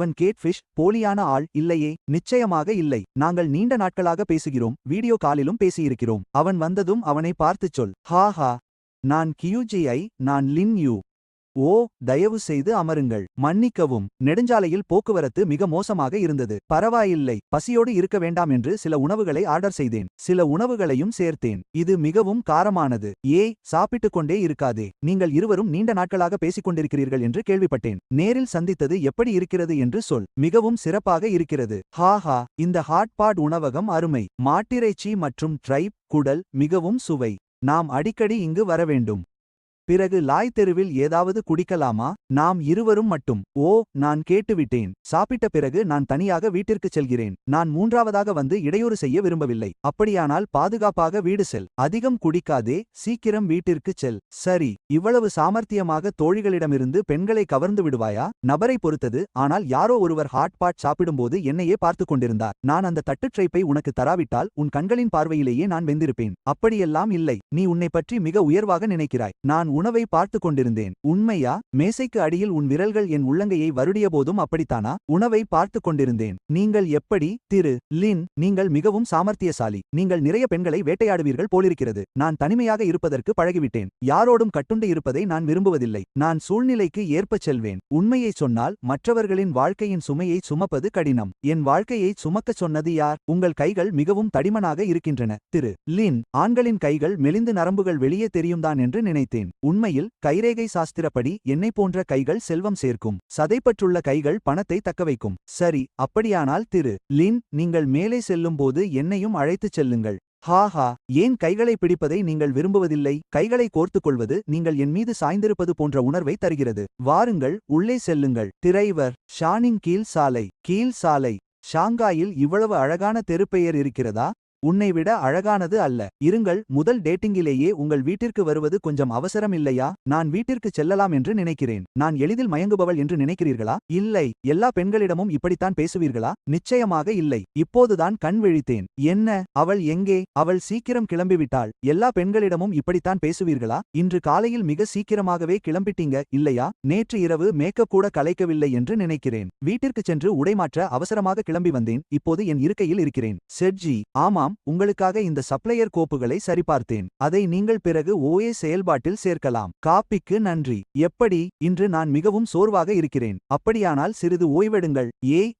அவன் கேட்ஃபிஷ், போலியான ஆள் இல்லையே. நிச்சயமாக இல்லை. நாங்கள் நீண்ட நாட்களாக பேசுகிறோம், வீடியோ காலிலும் பேசியிருக்கிறோம். அவன் வந்ததும் அவனை பார்த்துச் சொல். ஹா. நான் கியூஜிஐ, நான் லின் யூ. ஓ, தயவு செய்து அமருங்கள். மன்னிக்கவும், நெடுஞ்சாலையில் போக்குவரத்து மிக மோசமாக இருந்தது. பரவாயில்லை, பசியோடு இருக்க வேண்டாம் என்று சில உணவுகளை ஆர்டர் செய்தேன். சில உணவுகளையும் சேர்த்தேன். இது மிகவும் காரமானது. சாப்பிட்டுக் கொண்டே இருக்காதே. நீங்கள் இருவரும் நீண்ட நாட்களாக பேசிக் கொண்டிருக்கிறீர்கள் என்று கேள்விப்பட்டேன். நேரில் சந்தித்தது எப்படி இருக்கிறது என்று சொல். மிகவும் சிறப்பாக இருக்கிறது. ஹா. இந்த ஹாட் பாட் உணவகம் அருமை. மாட்டிறைச்சி மற்றும் ட்ரைப் குடல் மிகவும் சுவை. நாம் அடிக்கடி இங்கு வர வேண்டும். பிறகு லாய் தெருவில் ஏதாவது குடிக்கலாமா? நாம் இருவரும் மட்டும். ஓ, நான் கேட்டுவிட்டேன். சாப்பிட்ட பிறகு நான் தனியாக வீட்டிற்குச் செல்கிறேன். நான் மூன்றாவதாக வந்து இடையூறு செய்ய விரும்பவில்லை. அப்படியானால் பாதுகாப்பாக வீடு செல். அதிகம் குடிக்காதே, சீக்கிரம் வீட்டிற்குச் செல். சரி, இவ்வளவு சாமர்த்தியமாக தோழிகளிடமிருந்து பெண்களை கவர்ந்து விடுவாயா? நபரை பொறுத்தது, ஆனால் யாரோ ஒருவர் ஹாட் பாட் சாப்பிடும்போது என்னையே பார்த்துக் கொண்டிருந்தார். நான் அந்த தட்டு ட்ரைப்பை உனக்கு தராவிட்டால் உன் கண்களின் பார்வையிலேயே நான் வெந்திருப்பேன். அப்படியெல்லாம் இல்லை. நீ உன்னை பற்றி மிக உயர்வாக நினைக்கிறாய். நான் உணவை பார்த்து கொண்டிருந்தேன். உண்மையா? மேசைக்கு அடியில் உன் விரல்கள் என் உள்ளங்கையை வருடிய போதும் அப்படித்தானா? உணவை பார்த்து கொண்டிருந்தேன். நீங்கள் எப்படி, திரு லின்? நீங்கள் மிகவும் சாமர்த்தியசாலி. நீங்கள் நிறைய பெண்களை வேட்டையாடுவீர்கள் போலிருக்கிறது. நான் தனிமையாக இருப்பதற்கு பழகிவிட்டேன். யாரோடும் கட்டுண்டு இருப்பதை நான் விரும்புவதில்லை. நான் சூழ்நிலைக்கு ஏற்பச் செல்வேன். உண்மையை சொன்னால் மற்றவர்களின் வாழ்க்கையின் சுமையை சுமப்பது கடினம். என் வாழ்க்கையை சுமக்கச் சொன்னது யார்? உங்கள் கைகள் மிகவும் தடிமனாக இருக்கின்றன, திரு லின். ஆண்களின் கைகள் மெலிந்து நரம்புகள் வெளியே தெரியும்தான் என்று நினைத்தேன். உண்மையில் கைரேகை சாஸ்திரப்படி என்னை போன்ற கைகள் செல்வம் சேர்க்கும். சதைப்பற்றுள்ள கைகள் பணத்தை தக்கவைக்கும். சரி, அப்படியானால் திரு லின், நீங்கள் மேலே செல்லும்போது என்னையும் அழைத்துச் செல்லுங்கள். ஹா. ஏன் கைகளை பிடிப்பதை நீங்கள் விரும்புவதில்லை? கைகளை கோர்த்துக் கொள்வது நீங்கள் என் மீது சாய்ந்திருப்பது போன்ற உணர்வை தருகிறது. வாருங்கள், உள்ளே செல்லுங்கள். திரைவர் ஷானிங் கீழ் சாலை. ஷாங்காயில் இவ்வளவு அழகான தெருப்பெயர் இருக்கிறதா? உன்னை விட அழகானது அல்ல. இருங்கள், முதல் டேட்டிங்கிலேயே உங்கள் வீட்டிற்கு வருவது கொஞ்சம் அவசரம் இல்லையா? நான் வீட்டிற்கு செல்லலாம் என்று நினைக்கிறேன். நான் எளிதில் மயங்குபவள் என்று நினைக்கிறீர்களா? இல்லை. எல்லா பெண்களிடமும் இப்படித்தான் பேசுவீர்களா? நிச்சயமாக இல்லை. இப்போதுதான் கண் விழித்தேன். என்ன? அவள் எங்கே? அவள் சீக்கிரம் கிளம்பிவிட்டாள். எல்லா பெண்களிடமும் இப்படித்தான் பேசுவீர்களா? இன்று காலையில் மிக சீக்கிரமாகவே கிளம்பிட்டீங்க, இல்லையா? நேற்று இரவு மேக்கப் கூட கலைக்கவில்லை என்று நினைக்கிறேன். வீட்டிற்குச் சென்று உடைமாற்ற அவசரமாக கிளம்பி வந்தேன். இப்போது என் இருக்கையில் இருக்கிறேன். செட்ஜி, ஆமாம், உங்களுக்காக இந்த சப்ளையர் கோப்புகளை சரிபார்த்தேன். அதை நீங்கள் பிறகு ஓஏ செயல்பாட்டில் சேர்க்கலாம். காப்பிக்கு நன்றி. எப்படி? இன்று நான் மிகவும் சோர்வாக இருக்கிறேன். அப்படியானால் சிறிது ஓய்வெடுங்கள்.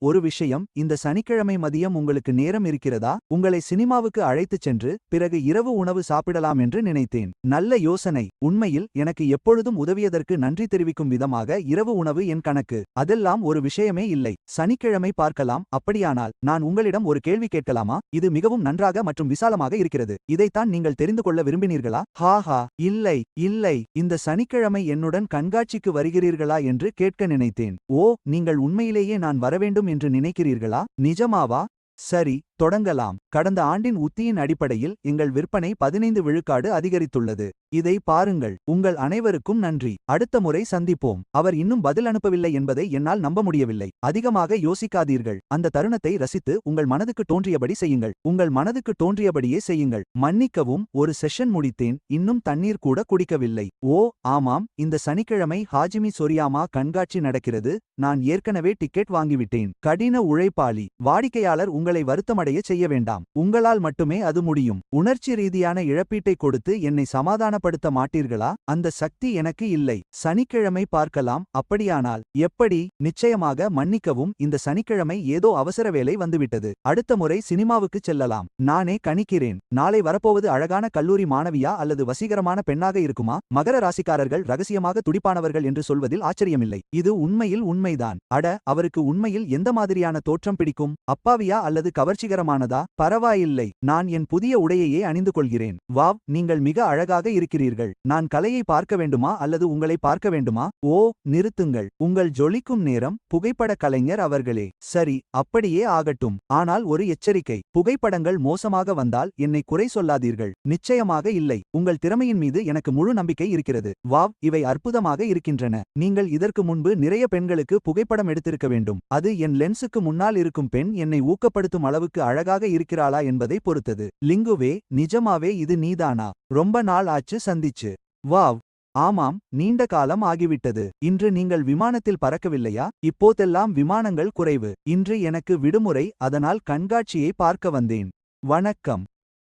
ஒரு விஷயம், இந்த சனிக்கிழமை மதியம் உங்களுக்கு நேரம் இருக்கிறதா? உங்களை சினிமாவுக்கு அழைத்துச் சென்று பிறகு இரவு உணவு சாப்பிடலாம் என்று நினைத்தேன். நல்ல யோசனை. உண்மையில் எனக்கு எப்பொழுதும் உதவியதற்கு நன்றி தெரிவிக்கும் விதமாக இரவு உணவு என் கணக்கு. அதெல்லாம் ஒரு விஷயமே இல்லை. சனிக்கிழமை பார்க்கலாம். அப்படியானால் நான் உங்களிடம் ஒரு கேள்வி கேட்கலாமா? இது மிகவும் நன்றாக மற்றும் விசாலமாக இருக்கிறது. இதைத்தான் நீங்கள் தெரிந்து கொள்ள விரும்பினீர்களா? ஹா. இல்லை. இந்த சனிக்கிழமை என்னுடன் கண்காட்சிக்கு வருகிறீர்களா என்று கேட்க நினைத்தேன். ஓ, நீங்கள் உண்மையிலேயே நான் வரவேண்டும் என்று நினைக்கிறீர்களா? நிஜமாவா? சரி, தொடங்கலாம். கடந்த ஆண்டின் உத்தியின் அடிப்படையில் எங்கள் விற்பனை 15 விழுக்காடு அதிகரித்துள்ளது. இதை பாருங்கள். உங்கள் அனைவருக்கும் நன்றி. அடுத்த முறை சந்திப்போம். அவர் இன்னும் பதில் அனுப்பவில்லை என்பதை என்னால் நம்ப முடியவில்லை. அதிகமாக யோசிக்காதீர்கள். அந்த தருணத்தை ரசித்து உங்கள் மனதுக்கு தோன்றியபடி செய்யுங்கள். உங்கள் மனதுக்கு தோன்றியபடியே செய்யுங்கள். மன்னிக்கவும், ஒரு செஷன் முடித்தேன். இன்னும் தண்ணீர் கூட குடிக்கவில்லை. ஓ, ஆமாம், இந்த சனிக்கிழமை ஹாஜிமி சொரியாமா கண்காட்சி நடக்கிறது. நான் ஏற்கனவே டிக்கெட் வாங்கிவிட்டேன். கடின உழைப்பாளி. வாடிக்கையாளர் உங்களை வருத்தமடைய செய்ய வேண்டாம். உங்களால் மட்டுமே அது முடியும். உணர்ச்சி ரீதியான இழப்பீட்டை கொடுத்து என்னை சமாதானப்படுத்த மாட்டீர்களா? அந்த சக்தி எனக்கு இல்லை. சனிக்கிழமை பார்க்கலாம். அப்படியானால் எப்படி? நிச்சயமாக. மன்னிக்கவும், இந்த சனிக்கிழமை ஏதோ அவசர வேலை வந்துவிட்டது. அடுத்த முறை சினிமாவுக்கு செல்லலாம். நானே கணிக்கிறேன். நாளை வரப்போவது அழகான கல்லூரி மாணவியா அல்லது வசீகரமான பெண்ணாக இருக்குமா? மகர ராசிக்காரர்கள் ரகசியமாக துடிப்பானவர்கள் என்று சொல்வதில் ஆச்சரியமில்லை. இது உண்மையில் உண்மைதான். அட, அவருக்கு உண்மையில் எந்த மாதிரியான தோற்றம் பிடிக்கும்? அப்பாவியா அல்லது கவர்ச்சிகரமானதா? பரவாயில்லை, நான் என் புதிய உடையையே அணிந்து கொள்கிறேன். வாவ், நீங்கள் மிக அழகாக இருக்கிறீர்கள். நான் கலையை பார்க்க வேண்டுமா அல்லது உங்களை பார்க்க வேண்டுமா? ஓ, நிறுத்துங்கள். உங்கள் ஜொலிக்கும் நேரம். புகைப்பட கலைஞர் அவர்களே. சரி, அப்படியே ஆகட்டும். ஆனால் ஒரு எச்சரிக்கை. புகைப்படங்கள் மோசமாக வந்தால் என்னை குறை சொல்லாதீர்கள். நிச்சயமாக இல்லை. உங்கள் திறமையின் மீது எனக்கு முழு நம்பிக்கை இருக்கிறது. வாவ், இவை அற்புதமாக இருக்கின்றன. நீங்கள் இதற்கு முன்பு நிறைய பெண்களுக்கு புகைப்படம் எடுத்திருக்க வேண்டும். அது என் லென்ஸுக்கு முன்னால் இருக்கும் பெண் என்னை ஊக்கப்படுத்தும் அளவுக்கு அழகாக இருக்கிறாளா என்பதை பொறுத்தது. லிங்குவே, நிஜமாவே இது நீதானா? ரொம்ப நாள் ஆச்சு சந்திச்சு. வாவ். ஆமாம், நீண்ட காலம் ஆகிவிட்டது. இன்று நீங்கள் விமானத்தில் பறக்கவில்லையா? இப்போதெல்லாம் விமானங்கள் குறைவு. இன்று எனக்கு விடுமுறை, அதனால் கண்காட்சியை பார்க்க வந்தேன். வணக்கம்.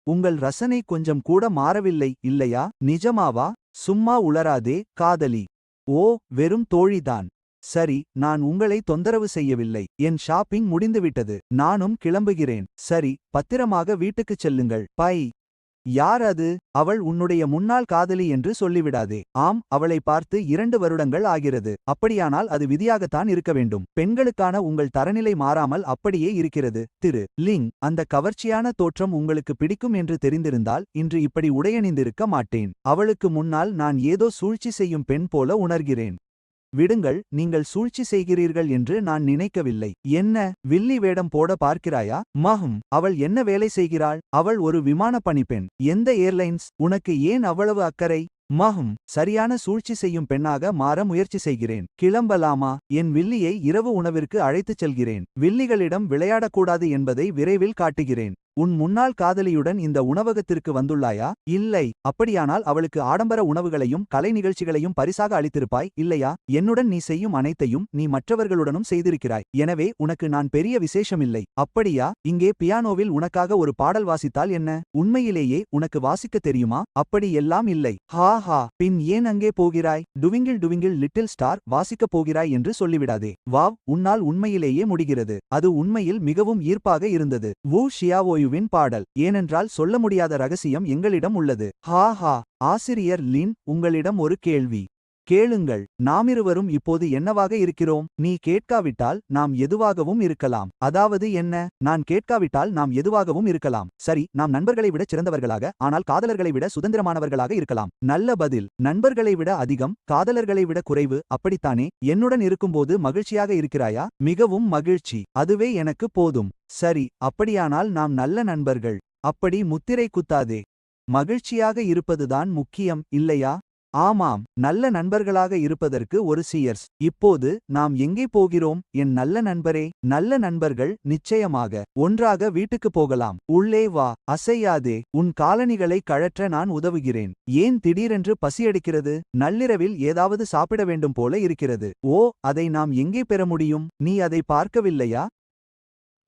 உங்கள் ரசனை கொஞ்சம் கூட மாறவில்லை, இல்லையா? நிஜமாவா? சும்மா உளறாதே, காதலி. ஓ, வெறும் தோழிதான். சரி, நான் உங்களை தொந்தரவு செய்யவில்லை. என் ஷாப்பிங் முடிந்துவிட்டது. நானும் கிளம்புகிறேன். சரி, பத்திரமாக வீட்டுக்குச் செல்லுங்கள். பை. யார் அது? அவள் உன்னுடைய முன்னாள் காதலி என்று சொல்லிவிடாதே. ஆம், அவளை பார்த்து 2 வருடங்கள் ஆகிறது. அப்படியானால் அது விதியாகத்தான் இருக்க வேண்டும். பெண்களுக்கான உங்கள் தரநிலை மாறாமல் அப்படியே இருக்கிறது. திரு லிங், அந்த கவர்ச்சியான தோற்றம் உங்களுக்கு பிடிக்கும் என்று தெரிந்திருந்தால் இன்று இப்படி உடையணிந்திருக்க மாட்டேன். அவளுக்கு முன்னால் நான் ஏதோ சூழ்ச்சி செய்யும் பெண் போல உணர்கிறேன். விடுங்கள், நீங்கள் சூழ்ச்சி செய்கிறீர்கள் என்று நான் நினைக்கவில்லை. என்ன, வில்லி வேடம் போட பார்க்கிறாயா? மஹும், அவள் என்ன வேலை செய்கிறாள்? அவள் ஒரு விமான பணிப்பெண். எந்த ஏர்லைன்ஸ்? உனக்கு ஏன் அவ்வளவு அக்கறை? மஹும், சரியான சூழ்ச்சி செய்யும் பெண்ணாக மாற முயற்சி செய்கிறேன். கிளம்பலாமா? என் வில்லியை இரவு உணவிற்கு அழைத்துச் செல்கிறேன். வில்லிகளிடம் விளையாடக்கூடாது என்பதை விரைவில் காட்டுகிறேன். உன் முன்னாள் காதலியுடன் இந்த உணவகத்திற்கு வந்துள்ளாயா? இல்லை. அப்படியானால் அவளுக்கு ஆடம்பர உணவுகளையும் கலை நிகழ்ச்சிகளையும் பரிசாக அளித்திருப்பாய், இல்லையா? என்னுடன் நீ செய்யும் அனைத்தையும் நீ மற்றவர்களுடனும் செய்திருக்கிறாய். எனவே உனக்கு நான் பெரிய விசேஷமில்லை. அப்படியா? இங்கே பியானோவில் உனக்காக ஒரு பாடல் வாசித்தால் என்ன? உண்மையிலேயே உனக்கு வாசிக்க தெரியுமா? அப்படி எல்லாம் இல்லை. ஹா ஹா, பின் ஏன் அங்கே போகிறாய்? டுவிங்கிள் டுவிங்கிள் லிட்டில் ஸ்டார் வாசிக்கப் போகிறாய் என்று சொல்லிவிடாதே. வாவ், உன்னால் உண்மையிலேயே முடிகிறது. அது உண்மையில் மிகவும் ஈர்ப்பாக இருந்தது. வு ஷியாவோயுவின் பாடல். ஏனென்றால் சொல்ல முடியாத ரகசியம் எங்களிடம் உள்ளது. ஹா ஹா. ஆசிரியர் லின், உங்களிடம் ஒரு கேள்வி. கேளுங்கள். நாமிருவரும் இப்போது என்னவாக இருக்கிறோம்? நீ கேட்காவிட்டால் நாம் எதுவாகவும் இருக்கலாம். அதாவது என்ன? நான் கேட்காவிட்டால் நாம் எதுவாகவும் இருக்கலாம். சரி, நாம் நண்பர்களை விட சிறந்தவர்களாக, ஆனால் காதலர்களை விட சுதந்திரமானவர்களாக இருக்கலாம். நல்ல பதில். நண்பர்களை விட அதிகம், காதலர்களை விட குறைவு, அப்படித்தானே? என்னுடன் இருக்கும்போது மகிழ்ச்சியாக இருக்கிறாயா? மிகவும் மகிழ்ச்சி. அதுவே எனக்கு போதும். சரி, அப்படியானால் நாம் நல்ல நண்பர்கள். அப்படி முத்திரை குத்தாதே. மகிழ்ச்சியாக இருப்பதுதான் முக்கியம், இல்லையா? ஆமாம், நல்ல நண்பர்களாக இருப்பதற்கு ஒரு சியர்ஸ். இப்போது நாம் எங்கே போகிறோம், என் நல்ல நண்பரே? நல்ல நண்பர்கள், நிச்சயமாக. ஒன்றாக வீட்டுக்கு போகலாம். உள்ளே வா. அசையாதே. உன் காலணிகளை கழற்ற நான் உதவுகிறேன். ஏன் திடீரென்று பசியடிக்கிறது? நள்ளிரவில் ஏதாவது சாப்பிட வேண்டும் போல இருக்கிறது. ஓ, அதை நாம் எங்கே பெற முடியும்? நீ அதை பார்க்கவில்லையா?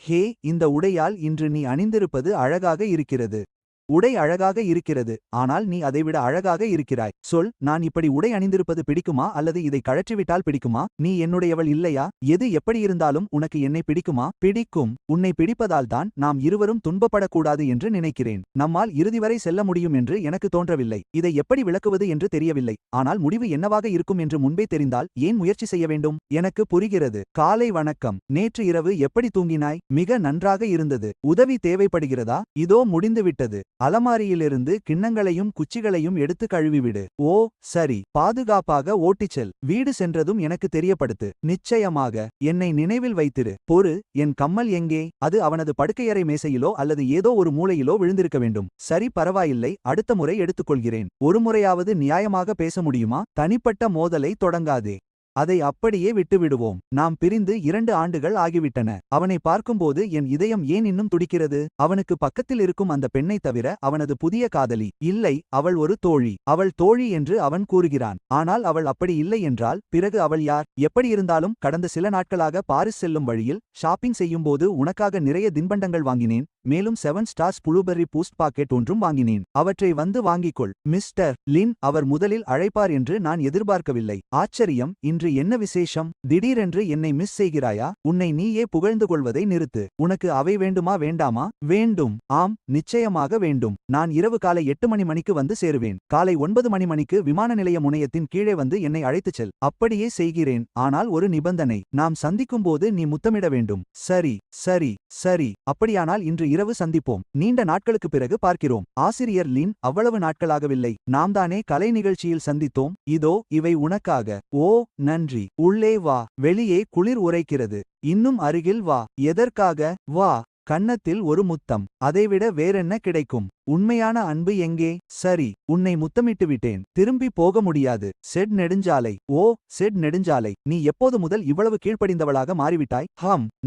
ஹே, இந்த உடையால் இன்று நீ அணிந்திருப்பது அழகாக இருக்கிறது. உடை அழகாக இருக்கிறது, ஆனால் நீ அதைவிட அழகாக இருக்கிறாய். சொல், நான் இப்படி உடை அணிந்திருப்பது பிடிக்குமா அல்லது இதை கழற்றிவிட்டால் பிடிக்குமா? நீ என்னுடையவள் இல்லையா? எது எப்படியிருந்தாலும் உனக்கு என்னை பிடிக்குமா? பிடிக்கும். உன்னை பிடிப்பதால்தான் நாம் இருவரும் துன்பப்படக்கூடாது என்று நினைக்கிறேன். நம்மால் இறுதிவரை செல்ல முடியும் என்று எனக்கு தோன்றவில்லை. இதை எப்படி விளக்குவது என்று தெரியவில்லை. ஆனால் முடிவு என்னவாக இருக்கும் என்று முன்பே தெரிந்தால் ஏன் முயற்சி செய்ய வேண்டும்? எனக்கு புரிகிறது. காலை வணக்கம். நேற்று இரவு எப்படி தூங்கினாய்? மிக நன்றாக இருந்தது. உதவி தேவைப்படுகிறதா? இதோ முடிந்துவிட்டது. அலமாரியிலிருந்து கிண்ணங்களையும் குச்சிகளையும் எடுத்து கழுவிவிடு. ஓ, சரி. பாதுகாப்பாக ஓட்டிச் செல். வீடு சென்றதும் எனக்கு தெரியப்படுத்து. நிச்சயமாக. என்னை நினைவில் வைத்திரு. பொறு, என் கம்மல் எங்கே? அது அவனது படுக்கையறை மேசையிலோ அல்லது ஏதோ ஒரு மூலையிலோ விழுந்திருக்க வேண்டும். சரி, பரவாயில்லை, அடுத்த முறை எடுத்துக்கொள்கிறேன். ஒரு முறையாவது நியாயமாக பேச முடியுமா? தனிப்பட்ட மோதலை தொடங்காதே. அதை அப்படியே விட்டுவிடுவோம். நாம் பிரிந்து 2 ஆண்டுகள் ஆகிவிட்டன. அவனை பார்க்கும்போது என் இதயம் ஏன் இன்னும் துடிக்கிறது? அவனுக்கு பக்கத்தில் இருக்கும் அந்த பெண்ணை தவிர அவனது புதிய காதலி. இல்லை, அவள் ஒரு தோழி. அவள் தோழி என்று அவன் கூறுகிறான். ஆனால் அவள் அப்படி இல்லை என்றால் பிறகு அவள் யார்? எப்படியிருந்தாலும் கடந்த சில நாட்களாக பாரிஸ் செல்லும் வழியில் ஷாப்பிங் செய்யும்போது உனக்காக நிறைய தின்பண்டங்கள் வாங்கினேன். மேலும் 7 ஸ்டார்ஸ் புளூபெர்ரி பூஸ்ட் பாக்கெட் ஒன்றும் வாங்கினேன். அவற்றை வந்து வாங்கிக்கொள். மிஸ்டர் லின், அவர் முதலில் அழைப்பார் என்று நான் எதிர்பார்க்கவில்லை. ஆச்சரியம். இன்று என்ன விசேஷம்? திடீரென்று என்னை மிஸ் செய்கிறாயா? உன்னை நீயே புகழ்ந்து கொள்வதை நிறுத்து. உனக்கு அவை வேண்டுமா வேண்டாமா? வேண்டும். ஆம், நிச்சயமாக வேண்டும். நான் இரவு காலை 8 மணிக்கு வந்து சேருவேன். காலை 9 மணிக்கு விமான நிலைய முனையத்தின் கீழே வந்து என்னை அழைத்துச் செல். அப்படியே செய்கிறேன். ஆனால் ஒரு நிபந்தனை. நாம் சந்திக்கும்போது நீ முத்தமிட வேண்டும். சரி சரி சரி. அப்படியானால் இன்று இரவு சந்திப்போம். நீண்ட நாட்களுக்கு பிறகு பார்க்கிறோம். ஆசிரியர் லின், அவ்வளவு நாட்களாகவில்லை. நாம் தானே கலை நிகழ்ச்சியில் சந்தித்தோம். இதோ இவை உனக்காக. ஓ, நன்றி. உள்ளே வா. வெளியே குளிர் உரைக்கிறது. இன்னும் அருகில் வா. எதற்காக? வா. கன்னத்தில் ஒரு முத்தம். அதைவிட வேறென்ன கிடைக்கும்? உண்மையான அன்பு எங்கே? சரி, உன்னை முத்தமிட்டு விட்டேன். திரும்பி போக முடியாது. செட் நெடுஞ்சாலை. ஓ, செட் நெடுஞ்சாலை, நீ எப்போது முதல் இவ்வளவு கீழ்ப்படிந்தவளாக மாறிவிட்டாய்?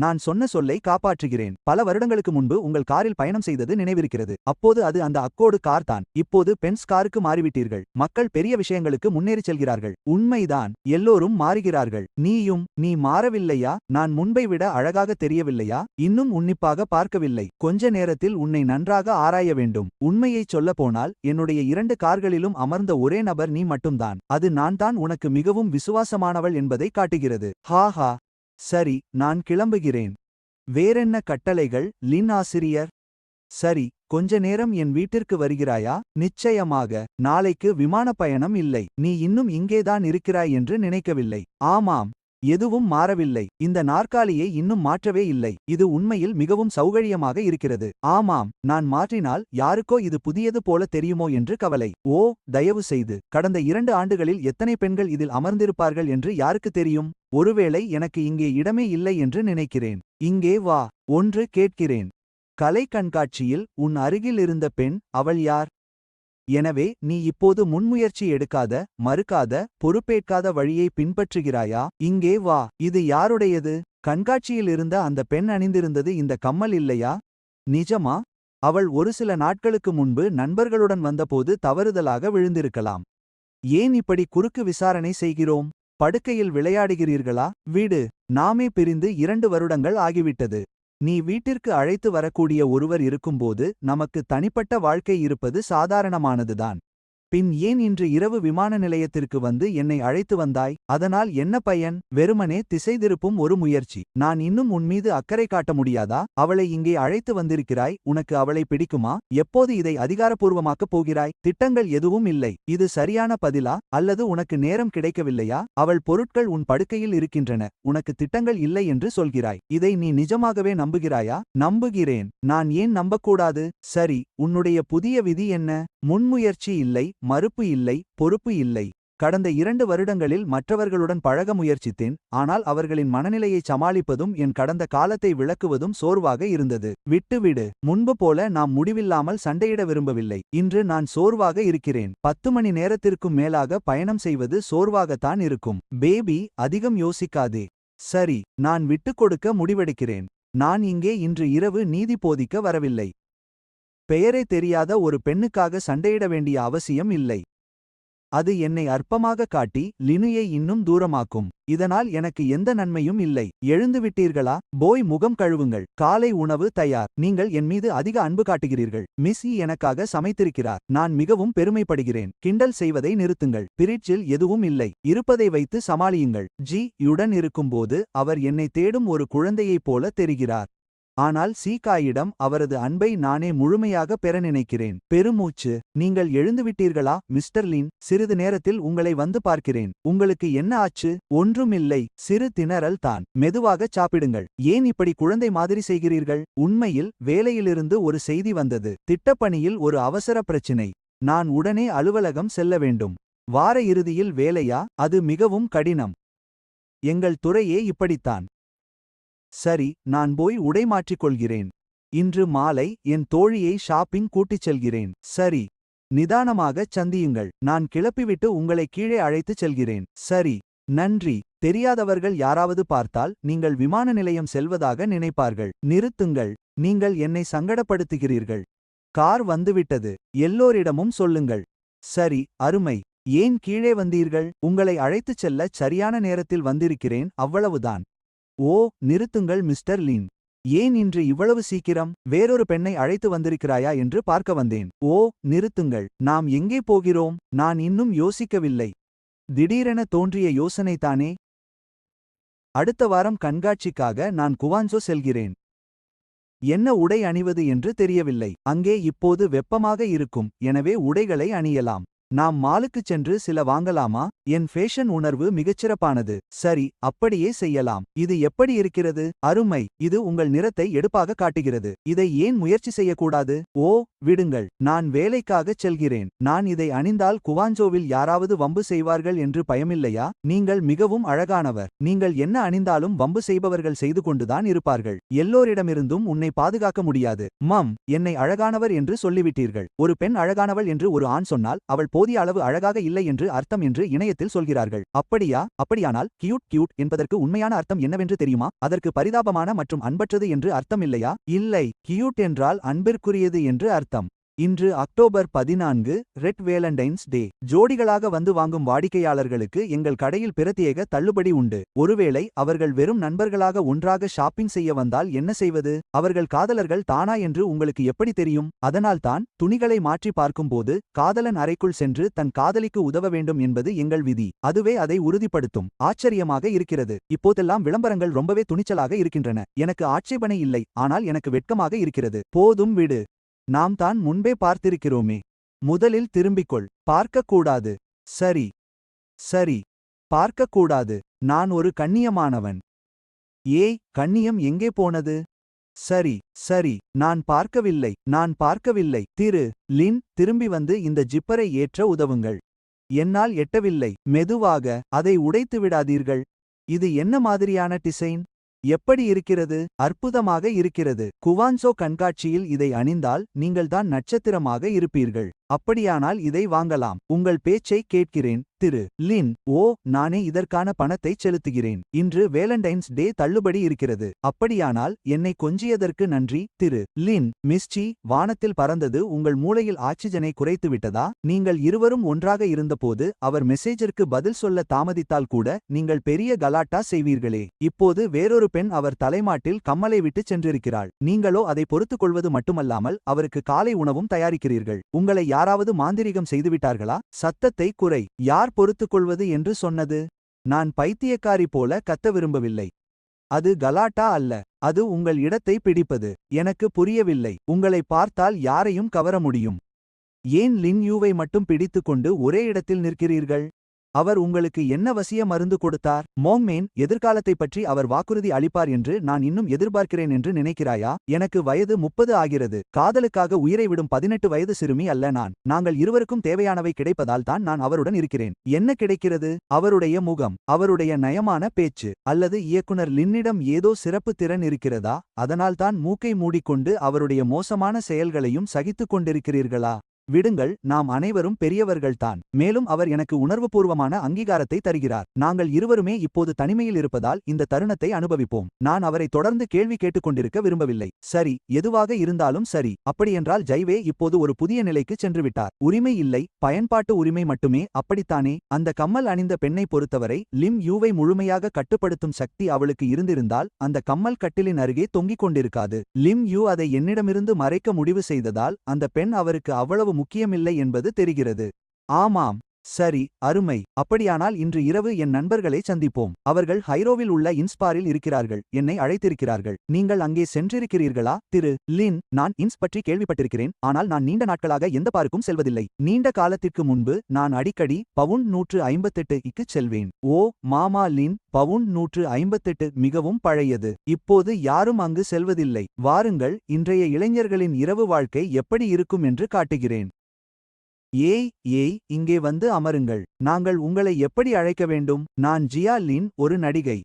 நான் சொன்ன சொல்லை காப்பாற்றுகிறேன். பல வருடங்களுக்கு முன்பு உங்கள் காரில் பயணம் செய்தது நினைவிருக்கிறது. அப்போது அது அந்த அக்கோடு கார் தான். இப்போது பென்ஸ் காருக்கு மாறிவிட்டீர்கள். மக்கள் பெரிய விஷயங்களுக்கு முன்னேறிச் செல்கிறார்கள். உண்மைதான், எல்லோரும் மாறுகிறார்கள். நீ மாறவில்லையா? நான் முன்பை விட அழகாக தெரியவில்லையா? இன்னும் உன்னிப்பாக பார்க்கவில்லை. கொஞ்ச நேரத்தில் உன்னை நன்றாக ஆராய வேண்டும். உண்மையைச் சொல்லப்போனால் என்னுடைய 2 கார்களிலும் அமர்ந்த ஒரே நபர் நீ மட்டும்தான். அது நான் தான் உனக்கு மிகவும் விசுவாசமானவள் என்பதை காட்டுகிறது. ஹா. சரி, நான் கிளம்புகிறேன். வேறென்ன கட்டளைகள், லின் ஆசிரியர்? சரி, கொஞ்ச நேரம் என் வீட்டிற்கு வருகிறாயா? நிச்சயமாக. நாளைக்கு விமான பயணம் இல்லை. நீ இன்னும் இங்கேதான் இருக்கிறாய் என்று நினைக்கவில்லை. ஆமாம். எதுவும் மாறவில்லை. இந்த நாற்காலியை இன்னும் மாற்றவே இல்லை. இது உண்மையில் மிகவும் சௌகரியமாக இருக்கிறது. ஆமாம், நான் மாற்றினால் யாருக்கோ இது புதியது போல தெரியுமோ என்று கவலை. ஓ, தயவு செய்து. கடந்த 2 ஆண்டுகளில் எத்தனை பெண்கள் இதில் அமர்ந்திருப்பார்கள் என்று யாருக்கு தெரியும்? ஒருவேளை எனக்கு இங்கே இடமே இல்லை என்று நினைக்கிறேன். இங்கே வா. ஒன்று கேட்கிறேன். கலை கண்காட்சியில் உன் அருகில் இருந்த பெண், அவள் யார்? எனவே நீ இப்போது முன்முயற்சி எடுக்காத, மறுக்காத, பொறுப்பேற்காத வழியை பின்பற்றுகிறாயா? இங்கே வா. இது யாருடையது? கண்காட்சியில் இருந்த அந்த பெண் அணிந்திருந்தது இந்த கம்மல் இல்லையா? நிஜமா? அவள் ஒரு சில நாட்களுக்கு முன்பு நண்பர்களுடன் வந்தபோது தவறுதலாக விழுந்திருக்கலாம். ஏன் இப்படி குறுக்கு விசாரணை செய்கிறோம்? படுக்கையில் விளையாடுகிறீர்களா? விடு. நாமே பிரிந்து 2 வருடங்கள் ஆகிவிட்டது. நீ வீட்டிற்கு அழைத்து வரக்கூடிய ஒருவர் இருக்கும்போது நமக்கு தனிப்பட்ட வாழ்க்கை இருப்பது சாதாரணமானதுதான். பின் ஏன் இன்று இரவு விமான நிலையத்திற்கு வந்து என்னை அழைத்து வந்தாய்? அதனால் என்ன பயன்? வெறுமனே திசைதிருப்பும் ஒரு முயற்சி. நான் இன்னும் உன்மீது அக்கறை காட்ட முடியாதா? அவளை இங்கே அழைத்து வந்திருக்கிறாய். உனக்கு அவளை பிடிக்குமா? எப்போது இதை அதிகாரப்பூர்வமாக்கப் போகிறாய்? திட்டங்கள் எதுவும் இல்லை. இது சரியான பதிலா? அல்லது உனக்கு நேரம் கிடைக்கவில்லையா? அவள் பொருட்கள் உன் படுக்கையில் இருக்கின்றன. உனக்கு திட்டங்கள் இல்லை என்று சொல்கிறாய். இதை நீ நிஜமாகவே நம்புகிறாயா? நம்புகிறேன். நான் ஏன் நம்பக்கூடாது? சரி, உன்னுடைய புதிய விதி என்ன? முன்முயற்சி இல்லை, மறுப்பு இல்லை, பொறுப்பு இல்லை. கடந்த 2 வருடங்களில் மற்றவர்களுடன் பழக முயற்சித்தேன். ஆனால் அவர்களின் மனநிலையைச் சமாளிப்பதும் என் கடந்த காலத்தை விளக்குவதும் சோர்வாக இருந்தது. விட்டுவிடு. முன்பு போல நாம் முடிவில்லாமல் சண்டையிட விரும்பவில்லை. இன்று நான் சோர்வாக இருக்கிறேன். 10 மணி நேரத்திற்கும் மேலாக பயணம் செய்வது சோர்வாகத்தான் இருக்கும். பேபி, அதிகம் யோசிக்காதே. சரி, நான் விட்டுக் கொடுக்க முடிவெடுக்கிறேன். நான் இங்கே இன்று இரவு நீதி போதிக்க வரவில்லை. பெயரே தெரியாத ஒரு பெண்ணுக்காக சண்டையிட வேண்டிய அவசியம் இல்லை. அது என்னை அற்பமாக காட்டி லினுயை இன்னும் தூரமாக்கும். இதனால் எனக்கு எந்த நன்மையும் இல்லை. எழுந்துவிட்டீர்களா? போய் முகம் கழுவுங்கள். காலை உணவு தயார். நீங்கள் என் மீது அதிக அன்பு காட்டுகிறீர்கள். மிஸ் எனக்காக சமைத்திருக்கிறார். நான் மிகவும் பெருமைப்படுகிறேன். கிண்டல் செய்வதை நிறுத்துங்கள். பிரிட்ஜில் எதுவும் இல்லை. இருப்பதை வைத்து சமாளியுங்கள். யுடன் இருக்கும்போது அவர் என்னை தேடும் ஒரு குழந்தையைப் போல தெரிகிறார். ஆனால் சீகாயிடம் அவரது அன்பை நானே முழுமையாக பெற நினைக்கிறேன். பெருமூச்சு. நீங்கள் எழுந்துவிட்டீர்களா, மிஸ்டர் லீன்? சிறிது நேரத்தில் உங்களை வந்து பார்க்கிறேன். உங்களுக்கு என்ன ஆச்சு? ஒன்றுமில்லை. சிறு திணறல் தான். மெதுவாகச் சாப்பிடுங்கள். ஏன் இப்படி குழந்தை மாதிரி செய்கிறீர்கள்? உண்மையில் வேலையிலிருந்து ஒரு செய்தி வந்தது. திட்டப்பணியில் ஒரு அவசர பிரச்சினை. நான் உடனே அலுவலகம் செல்ல வேண்டும். வார இறுதியில் வேலையா? அது மிகவும் கடினம். எங்கள் துறையே இப்படித்தான். சரி, நான் போய் உடை மாற்றிக் கொள்கிறேன். இன்று மாலை என் தோழியை ஷாப்பிங் கூட்டிச் செல்கிறேன். சரி. நிதானமாகச் சந்தியுங்கள். நான் கிளப்பிவிட்டு உங்களை கீழே அழைத்துச் செல்கிறேன். சரி. நன்றி. தெரியாதவர்கள் யாராவது பார்த்தால் நீங்கள் விமான நிலையம் செல்வதாக நினைப்பார்கள். நிறுத்துங்கள். நீங்கள் என்னை சங்கடப்படுத்துகிறீர்கள். கார் வந்துவிட்டது. எல்லோரிடமும் சொல்லுங்கள். சரி, அருமை. ஏன் கீழே வந்தீர்கள்? உங்களை அழைத்துச் செல்லச் சரியான நேரத்தில் வந்திருக்கிறேன், அவ்வளவுதான். ஓ, நிறுத்துங்கள் மிஸ்டர் லீன். ஏன் இன்று இவ்வளவு சீக்கிரம்? வேறொரு பெண்ணை அழைத்து வந்திருக்கிறாயா என்று பார்க்க வந்தேன். ஓ, நிறுத்துங்கள். நாம் எங்கே போகிறோம்? நான் இன்னும் யோசிக்கவில்லை. திடீரென தோன்றிய யோசனைதானே. அடுத்த வாரம் கண்காட்சிக்காக நான் குவான்சோ செல்கிறேன். என்ன உடை அணிவது என்று தெரியவில்லை. அங்கே இப்போது வெப்பமாக இருக்கும். எனவே உடைகளை அணியலாம். நாம் மாலுக்குச் சென்று சில வாங்கலாமா? என் ஃபேஷன் உணர்வு மிகச்சிறப்பானது. சரி, அப்படியே செய்யலாம். இது எப்படி இருக்கிறது? அருமை. இது உங்கள் நிறத்தை எடுப்பாக காட்டுகிறது. இதை ஏன் முயற்சி செய்யக்கூடாது? ஓ, விடுங்கள். நான் வேலைக்காகச் செல்கிறேன். நான் இதை அணிந்தால் குவாஞ்சோவில் யாராவது வம்பு செய்வார்கள் என்று பயமில்லையா? நீங்கள் மிகவும் அழகானவர். நீங்கள் என்ன அணிந்தாலும் வம்பு செய்பவர்கள் செய்து கொண்டுதான் இருப்பார்கள். எல்லோரிடமிருந்தும் உன்னை பாதுகாக்க முடியாது. மம், என்னை அழகானவர் என்று சொல்லிவிட்டீர்கள். ஒரு பெண் அழகானவள் என்று ஒரு ஆண் சொன்னால் அவள் போதிய அளவு அழகாக இல்லை என்று அர்த்தம் என்று இணையத்தில் சொல்கிறார்கள். அப்படியா? அப்படியானால் கியூட் என்பதற்கு உண்மையான அர்த்தம் என்னவென்று தெரியுமா? அதற்கு பரிதாபமான மற்றும் அன்பற்றது என்று அர்த்தம் இல்லையா? இல்லை, கியூட் என்றால் அன்பிற்குரியது என்று அர்த்தம். இன்று அக்டோபர் 14, ரெட் வேலண்டைன்ஸ் டே. ஜோடிகளாக வந்து வாங்கும் வாடிக்கையாளர்களுக்கு எங்கள் கடையில் பிரத்யேக தள்ளுபடி உண்டு. ஒருவேளை அவர்கள் வெறும் நண்பர்களாக ஒன்றாக ஷாப்பிங் செய்ய வந்தால் என்ன செய்வது? அவர்கள் காதலர்கள் தானா என்று உங்களுக்கு எப்படி தெரியும்? அதனால்தான் துணிகளை மாற்றி பார்க்கும்போது காதலன் அறைக்குள் சென்று தன் காதலிக்கு உதவ வேண்டும் என்பது எங்கள் விதி. அதுவே அதை உறுதிப்படுத்தும். ஆச்சரியமாக இருக்கிறது. இப்போதெல்லாம் விளம்பரங்கள் ரொம்பவே துணிச்சலாக இருக்கின்றன. எனக்கு ஆட்சேபனை இல்லை, ஆனால் எனக்கு வெட்கமாக இருக்கிறது. போதும் விடு. நாம் தான் முன்பே பார்த்திருக்கிறோமே. முதலில் திரும்பிக்கொள். பார்க்கக்கூடாது. சரி சரி, பார்க்கக்கூடாது. நான் ஒரு கண்ணியமானவன். ஏய், கண்ணியம் எங்கே போனது? சரி சரி, நான் பார்க்கவில்லை. லின், திரும்பி வந்து இந்த ஜிப்பரை ஏற்ற உதவுங்கள். என்னால் எட்டவில்லை. மெதுவாக. அதை உடைத்து விடாதீர்கள். இது என்ன மாதிரியான டிசைன்? எப்படி இருக்கிறது? அற்புதமாக இருக்கிறது. குவான்சோ கண்காட்சியில் இதை அணிந்தால் நீங்கள்தான் நட்சத்திரமாக இருப்பீர்கள். அப்படியானால் இதை வாங்கலாம். உங்கள் பேச்சை கேட்கிறேன், திரு லின். ஓ, நானே இதற்கான பணத்தை செலுத்துகிறேன். இன்று வேலண்டைன்ஸ் டே தள்ளுபடி இருக்கிறது. அப்படியானால் என்னை கொஞ்சியதற்கு நன்றி, திரு லின். மிஸ்சி, வானத்தில் பறந்தது உங்கள் மூளையில் ஆக்சிஜனை குறைத்துவிட்டதா? நீங்கள் இருவரும் ஒன்றாக இருந்தபோது அவர் மெசேஜருக்கு பதில் சொல்ல தாமதித்தால் கூட நீங்கள் பெரிய கலாட்டா செய்வீர்களே. இப்போது வேறொரு பெண் அவர் தலைமாட்டில் கம்மலை விட்டு சென்றிருக்கிறாள். நீங்களோ அதை பொறுத்துக் கொள்வது மட்டுமல்லாமல் அவருக்கு காலை உணவும் தயாரிக்கிறீர்கள். உங்களை யாராவது மாந்திரிகம் செய்துவிட்டார்களா? சத்தத்தை குறை. யார் பொறுத்துக்கொள்வது என்று சொன்னது? நான் பைத்தியக்காரி போல கத்த விரும்பவில்லை. அது கலாட்டா அல்ல. அது உங்கள் இடத்தை பிடிப்பது. எனக்கு புரியவில்லை. உங்களை பார்த்தால் யாரையும் கவர முடியும். ஏன் லின் யூவை மட்டும் பிடித்துக்கொண்டு ஒரே இடத்தில் நிற்கிறீர்கள்? அவர் உங்களுக்கு என்ன வசிய மருந்து கொடுத்தார்? மோம்மேன், எதிர்காலத்தைப் பற்றி அவர் வாக்குறுதி அளிப்பார் என்று நான் இன்னும் எதிர்பார்க்கிறேன் என்று நினைக்கிறாயா? எனக்கு வயது 30 ஆகிறது. காதலுக்காக உயிரை விடும் 18 வயது சிறுமி அல்ல நான். நாங்கள் இருவருக்கும் தேவையானவை கிடைப்பதால் தான் நான் அவருடன் இருக்கிறேன். என்ன கிடைக்கிறது? அவருடைய முகம், அவருடைய நயமான பேச்சு, அல்லது இயக்குனர் லின்னிடம் ஏதோ சிறப்பு திறன் இருக்கிறதா? அதனால்தான் மூக்கை மூடிக்கொண்டு அவருடைய மோசமான செயல்களையும் சகித்துக் கொண்டிருக்கிறீர்களா? விடுங்கள், நாம் அனைவரும் பெரியவர்கள்தான். மேலும் அவர் எனக்கு உணர்வுபூர்வமான அங்கீகாரத்தை தருகிறார். நாங்கள் இருவருமே இப்போது தனிமையில் இருப்பதால் இந்த தருணத்தை அனுபவிப்போம். நான் அவரை தொடர்ந்து கேள்வி கேட்டுக்கொண்டிருக்க விரும்பவில்லை. சரி, எதுவாக இருந்தாலும் சரி. அப்படியென்றால் ஜைவே இப்போது ஒரு புதிய நிலைக்கு சென்றுவிட்டார். உரிமை இல்லை, பயன்பாட்டு உரிமை மட்டுமே. அப்படித்தானே? அந்த கம்மல் அணிந்த பெண்ணை பொறுத்தவரை லிம் யூவை முழுமையாக கட்டுப்படுத்தும் சக்தி அவளுக்கு இருந்திருந்தால் அந்த கம்மல் கட்டிலின் அருகே தொங்கிக் கொண்டிருக்காது. லிம் யூ அதை என்னிடமிருந்து மறைக்க முடிவு செய்ததால் அந்த பெண் அவருக்கு அவ்வளவு முக்கியமில்லை என்பது தெரிகிறது. ஆமாம். சரி, அருமை. அப்படியானால் இன்று இரவு என் நண்பர்களை சந்திப்போம். அவர்கள் ஹைரோவில் உள்ள இன்ஸ்பாரில் இருக்கிறார்கள். என்னை அழைத்திருக்கிறார்கள். நீங்கள் அங்கே சென்றிருக்கிறீர்களா, திரு லின்? நான் இன்ஸ் பற்றி கேள்விப்பட்டிருக்கிறேன், ஆனால் நான் நீண்ட நாட்களாக எந்த பாருக்கும் செல்வதில்லை. நீண்ட காலத்திற்கு முன்பு நான் அடிக்கடி பவுண்ட் 158க்கு செல்வேன். ஓ, மாமா லின், பவுண்ட் 158 மிகவும் பழையது. இப்போது யாரும் அங்கு செல்வதில்லை. வாருங்கள், இன்றைய இளைஞர்களின் இரவு வாழ்க்கை எப்படி இருக்கும் என்று காட்டுகிறேன். ஏய், இங்கே வந்து அமருங்கள். நாங்கள் உங்களை எப்படி அழைக்க வேண்டும்? நான் ஜியா லின், ஒரு நடிகை.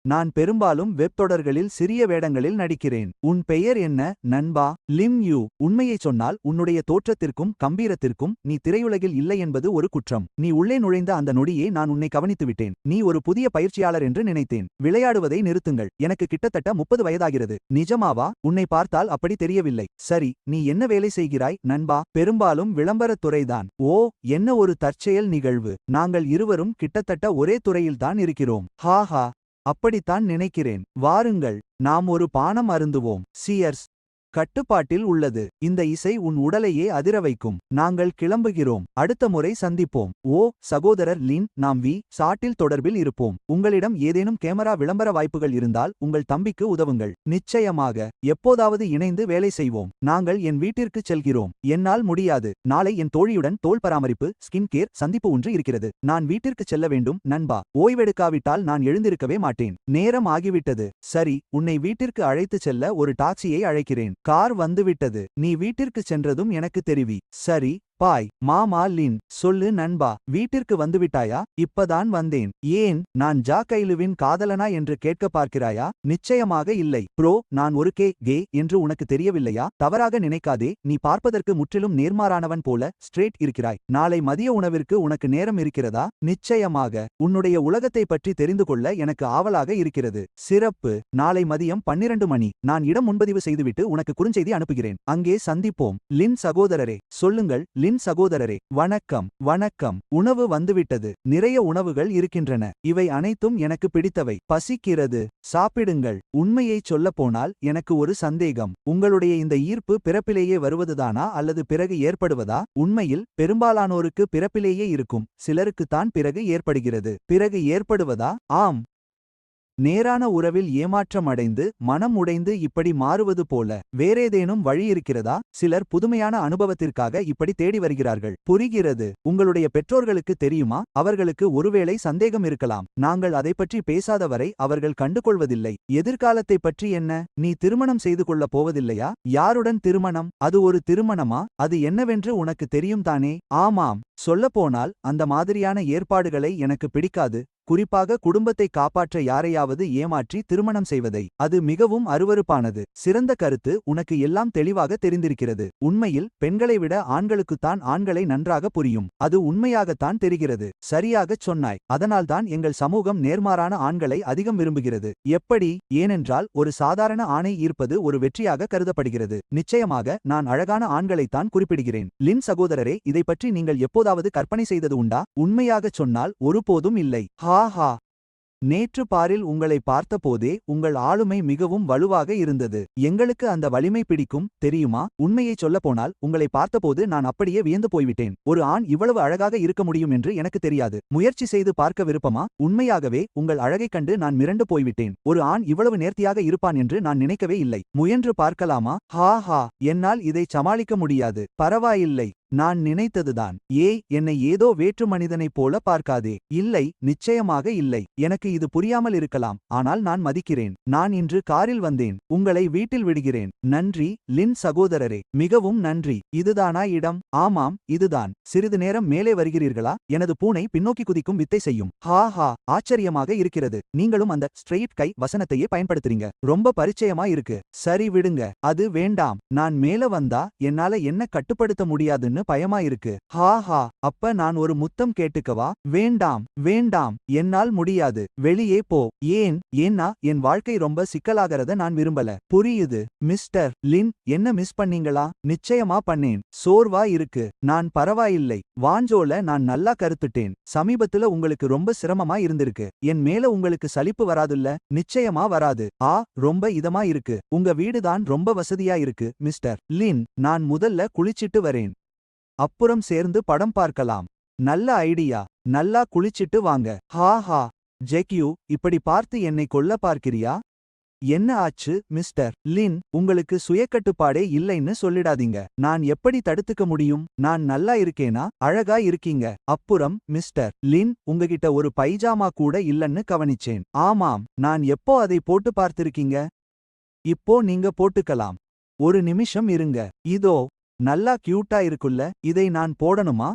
நான் பெரும்பாலும் வெப் தொடர்களில் சிறிய வேடங்களில் நடிக்கிறேன். உன் பெயர் என்ன, நண்பா? Lim Yu. உண்மையைச் சொன்னால் உன்னுடைய தோற்றத்திற்கும் கம்பீரத்திற்கும் நீ திரையுலகில் இல்லை என்பது ஒரு குற்றம். நீ உள்ளே நுழைந்த அந்த நொடியே நான் உன்னை கவனித்துவிட்டேன். நீ ஒரு புதிய பயிற்சியாளர் என்று நினைத்தேன். விளையாடுவதை நிறுத்துங்கள். எனக்கு கிட்டத்தட்ட 30 வயதாகிறது. நிஜமாவா? உன்னை பார்த்தால் அப்படி தெரியவில்லை. சரி, நீ என்ன வேலை செய்கிறாய், நண்பா? பெரும்பாலும் விளம்பரத் துறைதான். ஓ, என்ன ஒரு தற்செயல் நிகழ்வு. நாங்கள் இருவரும் கிட்டத்தட்ட ஒரே துறையில்தான் இருக்கிறோம். ஹாஹா. அப்படித்தான் நினைக்கிறேன். வாருங்கள், நாம் ஒரு பானம் அருந்துவோம். சியர்ஸ். கட்டுப்பாட்டில் உள்ளது. இந்த இசை உன் உடலையே அதிர வைக்கும். நாங்கள் கிளம்புகிறோம். அடுத்த முறை சந்திப்போம். ஓ சகோதரர் லின், நாம் சாட்டில் தொடர்பில் இருப்போம். உங்களிடம் ஏதேனும் கேமரா விளம்பர வாய்ப்புகள் இருந்தால் உங்கள் தம்பிக்கு உதவுங்கள். நிச்சயமாக. எப்போதாவது இணைந்து வேலை செய்வோம். நாங்கள் என் வீட்டிற்குச் செல்கிறோம். என்னால் முடியாது. நாளை என் தோழியுடன் தோல் பராமரிப்பு ஸ்கின் கேர் சந்திப்பு ஒன்று இருக்கிறது. நான் வீட்டிற்குச் செல்ல வேண்டும் நண்பா. ஓய்வெடுக்காவிட்டால் நான் எழுந்திருக்கவே மாட்டேன். நேரம் ஆகிவிட்டது. சரி, உன்னை வீட்டிற்கு அழைத்துச் செல்ல ஒரு டாக்ஸியை அழைக்கிறேன். கார் வந்துவிட்டது. நீ வீட்டிற்குச் சென்றதும் எனக்கு தெரிவி. சரி பாய். மாமா லின், சொல்லு நண்பா, வீட்டிற்கு வந்துவிட்டாயா? இப்பதான் வந்தேன். ஏன், நான் ஜா கைலுவின் காதலனா என்று கேட்க பார்க்கிறாயா? நிச்சயமாக இல்லை. ப்ரோ, நான் ஒரு கே என்று உனக்கு தெரியவில்லையா? தவறாக நினைக்காதே, நீ பார்ப்பதற்கு முற்றிலும் நேர்மாறானவன் போல ஸ்ட்ரேட் இருக்கிறாய். நாளை மதிய உணவிற்கு உனக்கு நேரம் இருக்கிறதா? நிச்சயமாக. உன்னுடைய உலகத்தை பற்றி தெரிந்து கொள்ள எனக்கு ஆவலாக இருக்கிறது. சிறப்பு. நாளை மதியம் 12 மணி. நான் இடம் முன்பதிவு செய்துவிட்டு உனக்கு குறுஞ்செய்தி அனுப்புகிறேன். அங்கே சந்திப்போம். லின் சகோதரரே. சொல்லுங்கள் லின் சகோதரரே. வணக்கம். வணக்கம். உணவு வந்துவிட்டது. நிறைய உணவுகள் இருக்கின்றன. இவை அனைத்தும் எனக்கு பிடித்தவை. பசிக்கிறது. சாப்பிடுங்கள். உண்மையைச் சொல்லப்போனால் எனக்கு ஒரு சந்தேகம். உங்களுடைய இந்த ஈர்ப்பு பிறப்பிலேயே வருவதுதானா அல்லது பிறகு ஏற்படுவதா? உண்மையில் பெரும்பாலானோருக்கு பிறப்பிலேயே இருக்கும். சிலருக்குத்தான் பிறகு ஏற்படுகிறது. பிறகு ஏற்படுவதா? ஆம். நேரான உறவில் ஏமாற்றம் அடைந்து மனம் உடைந்து இப்படி மாறுவது போல வேறேதேனும் வழி இருக்கிறதா? சிலர் புதுமையான அனுபவத்திற்காக இப்படி தேடி வருகிறார்கள். புரிகிறது. உங்களுடைய பெற்றோர்களுக்கு தெரியுமா? அவர்களுக்கு ஒருவேளை சந்தேகம் இருக்கலாம். நாங்கள் அதை பற்றி பேசாதவரை அவர்கள் கண்டுகொள்வதில்லை. எதிர்காலத்தை பற்றி என்ன? நீ திருமணம் செய்து கொள்ளப் போவதில்லையா? யாருடன் திருமணம்? அது ஒரு திருமணமா? அது என்னவென்று உனக்கு தெரியும் தானே? ஆமாம். சொல்லப்போனால் அந்த மாதிரியான ஏற்பாடுகளை எனக்கு பிடிக்காது. குறிப்பாக குடும்பத்தை காப்பாற்ற யாரையாவது ஏமாற்றி திருமணம் செய்வதை. அது மிகவும் அருவருப்பானது. சிறந்த கருத்து. உனக்கு எல்லாம் தெளிவாக தெரிந்திருக்கிறது. உண்மையில் பெண்களை விட ஆண்களுக்குத்தான் ஆண்களை நன்றாக புரியும். அது உண்மையாகத்தான் தெரிகிறது. சரியாகச் சொன்னாய். அதனால்தான் எங்கள் சமூகம் நேர்மாறான ஆண்களை அதிகம் விரும்புகிறது. எப்படி? ஏனென்றால் ஒரு சாதாரண ஆணை ஈர்ப்பது ஒரு வெற்றியாக கருதப்படுகிறது. நிச்சயமாக நான் அழகான ஆண்களைத்தான் குறிப்பிடுகிறேன். லின் சகோதரரே, இதை பற்றி நீங்கள் எப்போதாவது கற்பனை செய்தது உண்டா? உண்மையாகச் சொன்னால் ஒருபோதும் இல்லை. ஹா. நேற்று பாரில் உங்களை பார்த்தபோதே உங்கள் ஆளுமை மிகவும் வலுவாக இருந்தது. எங்களுக்கு அந்த வலிமை பிடிக்கும், தெரியுமா? உண்மையைச் சொல்லப்போனால் உங்களை பார்த்தபோது நான் அப்படியே வியந்து போய்விட்டேன். ஒரு ஆண் இவ்வளவு அழகாக இருக்க முடியும் என்று எனக்கு தெரியாது. முயற்சி செய்து பார்க்க விருப்பமா? உண்மையாகவே உங்கள் அழகைக் கண்டு நான் மிரண்டு போய்விட்டேன். ஒரு ஆண் இவ்வளவு நேர்த்தியாக இருப்பான் என்று நான் நினைக்கவே இல்லை. முயன்று பார்க்கலாமா? ஹா. என்னால் இதை சமாளிக்க முடியாது. பரவாயில்லை. நான் நினைத்ததுதான். என்னை ஏதோ வேற்று மனிதனைப் போல பார்க்காதே. இல்லை, நிச்சயமாக இல்லை. எனக்கு இது புரியாமல் இருக்கலாம். ஆனால் நான் மதிக்கிறேன். நான் இன்று காரில் வந்தேன். உங்களை வீட்டில் விடுகிறேன். நன்றி லின் சகோதரரே. மிகவும் நன்றி. இதுதானா இடம்? ஆமாம், இதுதான். சிறிது நேரம் மேலே வருகிறீர்களா? எனது பூனை பின்னோக்கி குதிக்கும் வித்தை செய்யும். ஹா. ஆச்சரியமாக இருக்கிறது. நீங்களும் அந்த ஸ்ட்ரெயிட் கை வசனத்தையே பயன்படுத்துறீங்க. ரொம்ப பரிச்சயமா இருக்கு. சரி விடுங்க. அது வேண்டாம். நான் மேல வந்தா என்னால என்ன கட்டுப்படுத்த முடியாதுன்னு பயமா இருக்கு. ஹா. அப்ப நான் ஒரு முத்தம் கேட்டுக்கவா? வேண்டாம். என்னால் முடியாது. வெளியே போ. ஏன்னா என் வாழ்க்கை ரொம்ப சிக்கலாகிறத நான் விரும்பல. புரியுது. மிஸ்டர் லின், என்ன மிஸ் பண்ணீங்களா? நிச்சயமா பண்ணேன். சோர்வா இருக்கு. நான் பரவாயில்லை. வாஞ்சோல நான் நல்லா கருத்துட்டேன். சமீபத்துல உங்களுக்கு ரொம்ப சிரமமா இருந்திருக்கு. என் மேல உங்களுக்கு சலிப்பு வராதுல்ல? நிச்சயமா வராது. ரொம்ப இதமா இருக்கு. உங்க வீடுதான் ரொம்ப வசதியா இருக்கு மிஸ்டர் லின். நான் முதல்ல குளிச்சிட்டு வரேன். அப்புறம் சேர்ந்து படம் பார்க்கலாம். நல்ல ஐடியா. நல்லா குளிச்சிட்டு வாங்க. ஹா. ஜெக்யூ, இப்படி பார்த்து என்னை கொல்ல பார்க்கிறியா? என்ன ஆச்சு மிஸ்டர் லின்? உங்களுக்கு சுயக்கட்டுப்பாடே இல்லைன்னு சொல்லிடாதீங்க. நான் எப்படி தடுத்துக்க முடியும்? நான் நல்லா இருக்கேனா? அழகா இருக்கீங்க. அப்புறம் மிஸ்டர் லின், உங்ககிட்ட ஒரு பைஜாமா கூட இல்லன்னு கவனிச்சேன். ஆமாம். நான் எப்போ அதை போட்டு பார்த்திருக்கீங்க? இப்போ நீங்க போட்டுக்கலாம். ஒரு நிமிஷம் இருங்க. இதோ. நல்லா கியூட்டா இருக்குல்ல? இதை நான் போடணுமா?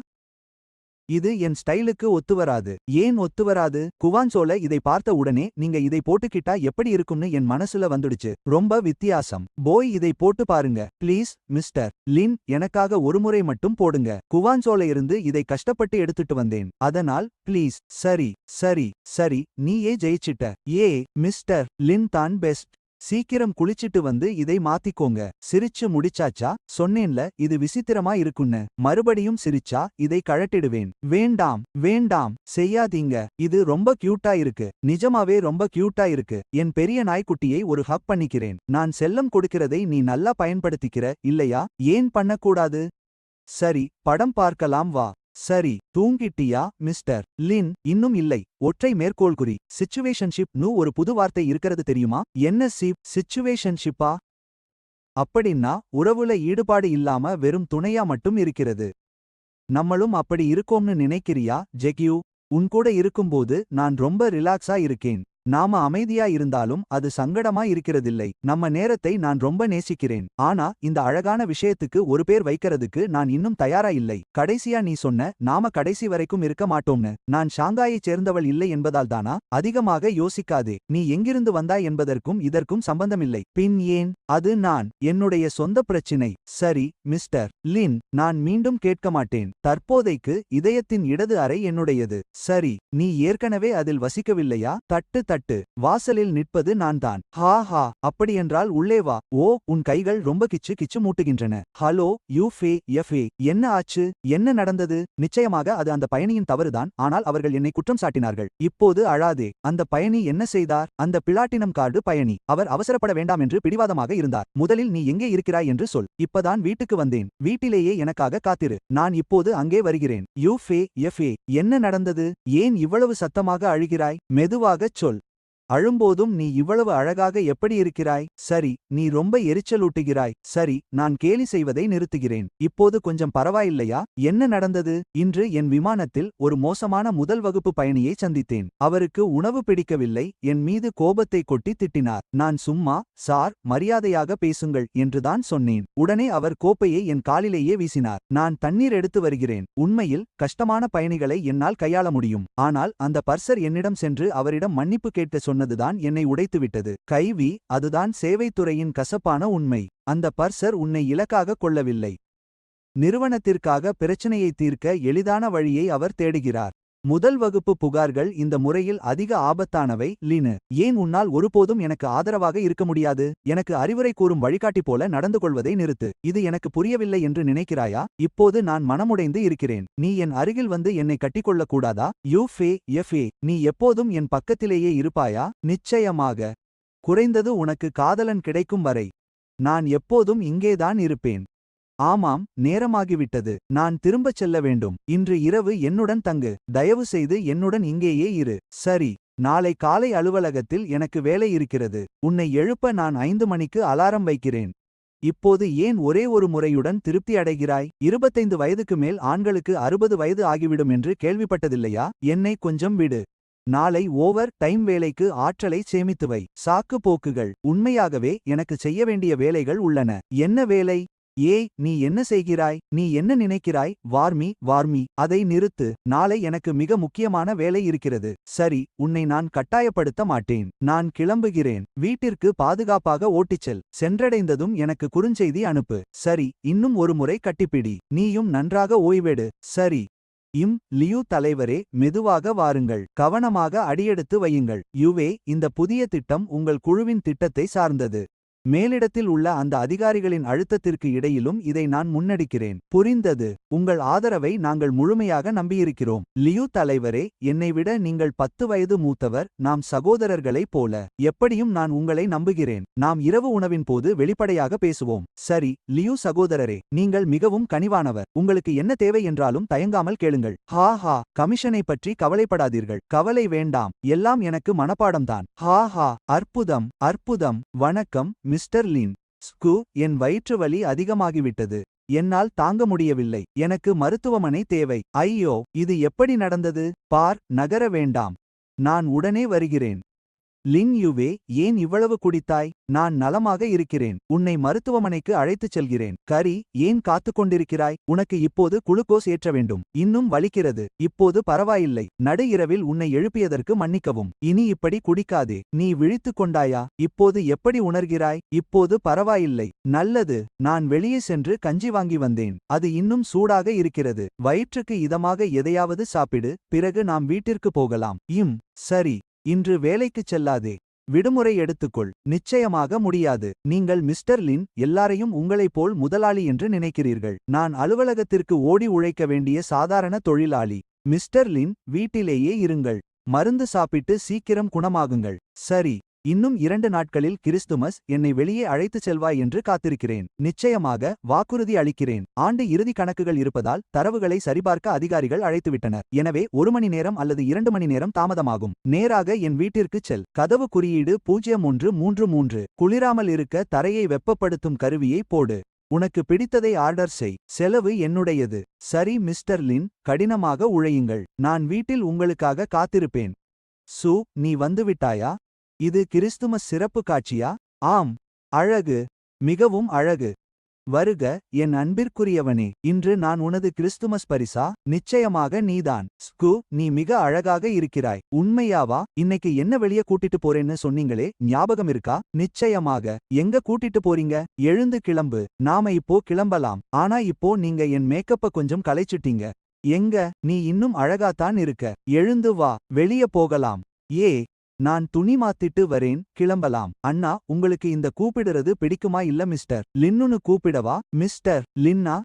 இது என் ஸ்டைலுக்கு ஒத்துவராது. ஏன் ஒத்துவராது? குவான்சோல இதை பார்த்த உடனே நீங்க இதை போட்டுக்கிட்டா எப்படி இருக்கும்னு என் மனசுல வந்துடுச்சு. ரொம்ப வித்தியாசம். போய் இதை போட்டு பாருங்க ப்ளீஸ் மிஸ்டர் லின். எனக்காக ஒருமுறை மட்டும் போடுங்க. குவான்சோல இருந்து இதை கஷ்டப்பட்டு எடுத்துட்டு வந்தேன். அதனால் ப்ளீஸ். சரி. நீயே ஜெயிச்சிட்ட. மிஸ்டர் லின் தான் பெஸ்ட். சீக்கிரம் குளிச்சிட்டு வந்து இதை மாத்திக்கோங்க. சிரிச்சு முடிச்சாச்சா? சொன்னேன்ல இது விசித்திரமா இருக்குன்னு. மறுபடியும் சிரிச்சா இதை கழட்டிடுவேன். வேண்டாம் வேண்டாம் செய்யாதீங்க. இது ரொம்ப கியூட்டா இருக்கு. நிஜமாவே ரொம்ப கியூட்டா இருக்கு. என் பெரிய நாய்க்குட்டியை ஒரு ஹக் பண்ணிக்கிறேன். நான் செல்லம் கொடுக்கிறதை நீ நல்லா பயன்படுத்திக்கிற இல்லையா? ஏன் பண்ணக்கூடாது? சரி படம் பார்க்கலாம் வா. சரி தூங்கிட்டியா மிஸ்டர் லின்? இன்னும் இல்லை. ஒற்றை மேற்கோள்குறி. சிச்சுவேஷன்ஷிப் நு ஒரு புது வார்த்தை இருக்கிறது தெரியுமா? என்ன சிச்சுவேஷன்ஷிப்பா? அப்படின்னா உறவுல ஈடுபாடு இல்லாம வெறும் துணையா மட்டும் இருக்கிறது. நம்மளும் அப்படி இருக்கோம்னு நினைக்கிறியா ஜெக்யூ? உன் கூட இருக்கும்போது நான் ரொம்ப ரிலாக்ஸா இருக்கேன். நாம அமைதியா இருந்தாலும் அது சங்கடமா இருக்கிறதில்லை. நம்ம நேரத்தை நான் ரொம்ப நேசிக்கிறேன். ஆனா இந்த அழகான விஷயத்துக்கு ஒரு பேர் வைக்கிறதுக்கு நான் இன்னும் தயாரா இல்லை. கடைசியா நீ சொன்ன நாம கடைசி வரைக்கும் இருக்க மாட்டோம்னு. நான் ஷாங்காயைச் சேர்ந்தவள் இல்லை என்பதால் தானா? அதிகமாக யோசிக்காதே. நீ எங்கிருந்து வந்தாய் என்பதற்கும் இதற்கும் சம்பந்தமில்லை. பின் ஏன்? அது நான் என்னுடைய சொந்த பிரச்சினை. சரி மிஸ்டர் லின், நான் மீண்டும் கேட்க மாட்டேன். தற்போதைக்கு இதயத்தின் இடது அறை என்னுடையது. சரி, நீ ஏற்கனவே அதில் வசிக்கவில்லையா? தட்டு தட்டு. வாசலில் நிற்பது நான்தான். ஹா ஹா, அப்படியென்றால் உள்ளே வா. ஓ, உன் கைகள் ரொம்ப கிச்சு கிச்சு மூட்டுகின்றன. ஹலோ எஃப்ஏ, என்ன ஆச்சு? என்ன நடந்தது? நிச்சயமாக அது அந்த பயணியின் தவறுதான். ஆனால் அவர்கள் என்னை குற்றம் சாட்டினார்கள். இப்போது அழாதே. அந்த பயணி என்ன செய்தார்? அந்த பிளாட்டினம் கார்டு பயணி. அவர் அவசரப்பட வேண்டாம் என்று பிடிவாதமாக இருந்தார். முதலில் நீ எங்கே இருக்கிறாய் என்று சொல். இப்பதான் வீட்டுக்கு வந்தேன். வீட்டிலேயே எனக்காக காத்திரு. நான் இப்போது அங்கே வருகிறேன். எஃப்ஏ, என்ன நடந்தது? ஏன் இவ்வளவு சத்தமாக அழுகிறாய்? மெதுவாகச் சொல். அழும்போதும் நீ இவ்வளவு அழகாக எப்படி இருக்கிறாய்? சரி, நீ ரொம்ப எரிச்சலூட்டுகிறாய். சரி, நான் கேலி செய்வதை நிறுத்துகிறேன். இப்போது கொஞ்சம் பரவாயில்லையா? என்ன நடந்தது? இன்று என் விமானத்தில் ஒரு மோசமான முதல் வகுப்பு பயணியை சந்தித்தேன். அவருக்கு உணவு பிடிக்கவில்லை. என் மீது கோபத்தை கொட்டி திட்டினார். நான் சும்மா, சார், மரியாதையாக பேசுங்கள் என்றுதான் சொன்னேன். உடனே அவர் கோப்பையை என் காலிலேயே வீசினார். நான் தண்ணீர் எடுத்து வருகிறேன். உண்மையில் கஷ்டமான பயணிகளை என்னால் கையாள முடியும். ஆனால் அந்த பர்சர் என்னிடம் சென்று அவரிடம் மன்னிப்பு கேட்க சொன்னதுதான் என்னை உடைத்துவிட்டது. கைவி, அதுதான் சேவைத்துறையின் கசப்பான உண்மை. அந்த பர்சர் உன்னை இலக்காக கொள்ளவில்லை. நிறுவனத்திற்காக பிரச்சனையை தீர்க்க எளிதான வழியை அவர் தேடுகிறார். முதல் வகுப்பு புகார்கள் இந்த முறையில் அதிக ஆபத்தானவை. லீனு, ஏன் உன்னால் ஒருபோதும் எனக்கு ஆதரவாக இருக்க முடியாது? எனக்கு அறிவுரை கூறும் வழிகாட்டி போல நடந்து கொள்வதை நிறுத்து. இது எனக்கு புரியவில்லை என்று நினைக்கிறாயா? இப்போது நான் மனமுடைந்து இருக்கிறேன். நீ என் அருகில் வந்து என்னை கட்டிக்கொள்ளக் கூடாதா? எஃப்ஏ, நீ எப்போதும் என் பக்கத்திலேயே இருப்பாயா? நிச்சயமாக. குறைந்தது உனக்கு காதலன் கிடைக்கும் வரை. நான் எப்போதும் இங்கேதான் இருப்பேன். ஆமாம், நேரமாகிவிட்டது. நான் திரும்பச் செல்ல வேண்டும். இன்று இரவு என்னுடன் தங்கு. தயவு செய்து என்னுடன் இங்கேயே இரு. சரி. நாளை காலை அலுவலகத்தில் எனக்கு வேலை இருக்கிறது. உன்னை எழுப்ப நான் 5 மணிக்கு அலாரம் வைக்கிறேன். இப்போது ஏன் ஒரே ஒரு முறையுடன் திருப்தி அடைகிறாய்? 25 வயதுக்கு மேல் ஆண்களுக்கு 60 வயது ஆகிவிடும் என்று கேள்விப்பட்டதில்லையா? என்னை கொஞ்சம் விடு. நாளை ஓவர் டைம் வேலைக்கு ஆற்றலை சேமித்து வை. சாக்கு போக்குகள். உண்மையாகவே எனக்கு செய்ய வேண்டிய வேலைகள் உள்ளன. என்ன வேலை? ஏய், நீ என்ன செய்கிறாய்? நீ என்ன நினைக்கிறாய்? வார்மி, அதை நிறுத்து. நாளை எனக்கு மிக முக்கியமான வேலை இருக்கிறது. சரி, உன்னை நான் கட்டாயப்படுத்த மாட்டேன். நான் கிளம்புகிறேன். வீட்டிற்கு பாதுகாப்பாக ஓட்டிச்செல். சென்றடைந்ததும் எனக்கு குறுஞ்செய்தி அனுப்பு. சரி, இன்னும் ஒரு முறை கட்டிப்பிடி. நீயும் நன்றாக ஓய்வெடு. சரி. லியூ தலைவரே, மெதுவாக வாருங்கள். கவனமாக அடியெடுத்து வையுங்கள். இந்த புதிய திட்டம் உங்கள் குழுவின் திட்டத்தை சார்ந்தது. மேலிடத்தில் உள்ள அந்த அதிகாரிகளின் அழுத்தத்திற்கு இடையிலும் இதை நான் முன்னெடுக்கிறேன். புரிந்தது. உங்கள் ஆதரவை நாங்கள் முழுமையாக நம்பியிருக்கிறோம். லியூ தலைவரே, என்னை விட நீங்கள் 10 வயது மூத்தவர். நாம் சகோதரர்களைப் போல. எப்படியும் நான் உங்களை நம்புகிறேன். நாம் இரவு உணவின் போது வெளிப்படையாக பேசுவோம். சரி, லியூ சகோதரரே, நீங்கள் மிகவும் கனிவானவர். உங்களுக்கு என்ன தேவை என்றாலும் தயங்காமல் கேளுங்கள். ஹா, கமிஷனை பற்றி கவலைப்படாதீர்கள். கவலை வேண்டாம். எல்லாம் எனக்கு மனப்பாடம்தான். ஹா, அற்புதம். வணக்கம் மிஸ்டர் லின். என் வயிற்று வலி அதிகமாகிவிட்டது. என்னால் தாங்க முடியவில்லை. எனக்கு மருத்துவமனை தேவை. ஐயோ, இது எப்படி நடந்தது? பார், நகர வேண்டாம். நான் உடனே வருகிறேன். லின் ஏன் இவ்வளவு குடித்தாய்? நான் நலமாக இருக்கிறேன். உன்னை மருத்துவமனைக்கு அழைத்துச் செல்கிறேன். கரி, ஏன் காத்துக் கொண்டிருக்கிறாய்? உனக்கு இப்போது குளுக்கோஸ் ஏற்ற வேண்டும். இன்னும் வலிக்கிறது. இப்போது பரவாயில்லை. நடு இரவில் உன்னை எழுப்பியதற்கு மன்னிக்கவும். இனி இப்படி குடிக்காதே. நீ விழித்துக் கொண்டாயா? இப்போது எப்படி உணர்கிறாய்? இப்போது பரவாயில்லை. நல்லது. நான் வெளியே சென்று கஞ்சி வாங்கி வந்தேன். அது இன்னும் சூடாக இருக்கிறது. வயிற்றுக்கு இதமாக எதையாவது சாப்பிடு. பிறகு நாம் வீட்டிற்கு போகலாம். சரி. இன்று வேலைக்குச் செல்லாதே. விடுமுறை எடுத்துக்கொள். நிச்சயமாக முடியாது. நீங்கள் மிஸ்டர் லின் எல்லாரையும் உங்களைப் போல் முதலாளி என்று நினைக்கிறீர்கள். நான் அலுவலகத்திற்கு ஓடி உழைக்க வேண்டிய சாதாரண தொழிலாளி. மிஸ்டர் லின், வீட்டிலேயே இருங்கள். மருந்து சாப்பிட்டு சீக்கிரம் குணமாகுங்கள். சரி. இன்னும் 2 நாட்களில் கிறிஸ்துமஸ். என்னை வெளியே அழைத்துச் செல்வாய் என்று காத்திருக்கிறேன். நிச்சயமாக, வாக்குறுதி அளிக்கிறேன். ஆண்டு இறுதி கணக்குகள் இருப்பதால் தரவுகளை சரிபார்க்க அதிகாரிகள் அழைத்துவிட்டனர். எனவே 1 மணி நேரம் அல்லது 2 மணி நேரம் தாமதமாகும். நேராக என் வீட்டிற்குச் செல். கதவு குறியீடு 0133. குளிராமல் இருக்க தரையை வெப்பப்படுத்தும் கருவியை போடு. உனக்கு பிடித்ததை ஆர்டர் செய். செலவு என்னுடையது. சரி மிஸ்டர் லின், கடினமாக உழையுங்கள். நான் வீட்டில் உங்களுக்காக காத்திருப்பேன். சூ, நீ வந்துவிட்டாயா? இது கிறிஸ்துமஸ் சிறப்பு காட்சியா? ஆம். அழகு. மிகவும் அழகு. வருக, என் அன்பிற்குரியவனே. இன்று நான் உனது கிறிஸ்துமஸ் பரிசா? நிச்சயமாக நீதான். ஸ்கு, நீ மிக அழகாக இருக்கிறாய். உண்மையாவா? இன்னைக்கு என்ன வெளிய கூட்டிட்டு போறேன்னு சொன்னீங்களே, ஞாபகம் இருக்கா? நிச்சயமாக. எங்க கூட்டிட்டு போறீங்க? எழுந்து கிளம்பு. நாம இப்போ கிளம்பலாம். ஆனா இப்போ நீங்க என் மேக்கப்ப கொஞ்சம் கலைச்சிட்டீங்க. எங்க? நீ இன்னும் அழகாத்தான் இருக்க. எழுந்து வா, வெளிய போகலாம். ஏ, நான் துணி மாத்திட்டு வரேன், கிளம்பலாம். அண்ணா, உங்களுக்கு இந்த கூப்பிடுறது பிடிக்குமா இல்ல மிஸ்டர் லின்னுன்னு கூப்பிடவா? மிஸ்டர் லின்னா?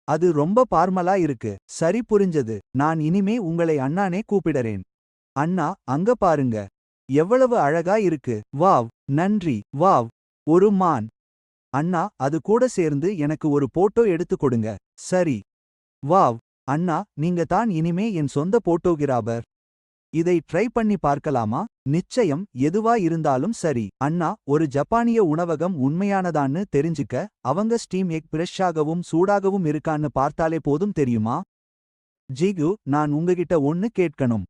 அது ரொம்ப பார்மலா இருக்கு. சரி, புரிஞ்சது. நான் இனிமே உங்களை அண்ணானே கூப்பிடறேன். அண்ணா, அங்க பாருங்க. எவ்வளவு அழகா இருக்கு. வாவ். நன்றி. வாவ். ஒரு மான். அண்ணா, அது கூட சேர்ந்து எனக்கு ஒரு போட்டோ எடுத்து கொடுங்க. சரி. வாவ். அண்ணா, நீங்க தான் இனிமே என் சொந்த போட்டோகிராபர். இதை ட்ரை பண்ணி பார்க்கலாமா? நிச்சயம், எதுவா இருந்தாலும் சரி. அண்ணா, ஒரு ஜப்பானிய உணவகம் உண்மையானதான்னு தெரிஞ்சுக்க அவங்க ஸ்டீம் எக் ஃப்ரெஷ்ஷாகவும் சூடாகவும் இருக்கான்னு பார்த்தாலே போதும் தெரியுமா? ஜிகு, நான் உங்ககிட்ட ஒன்னு கேட்கணும்.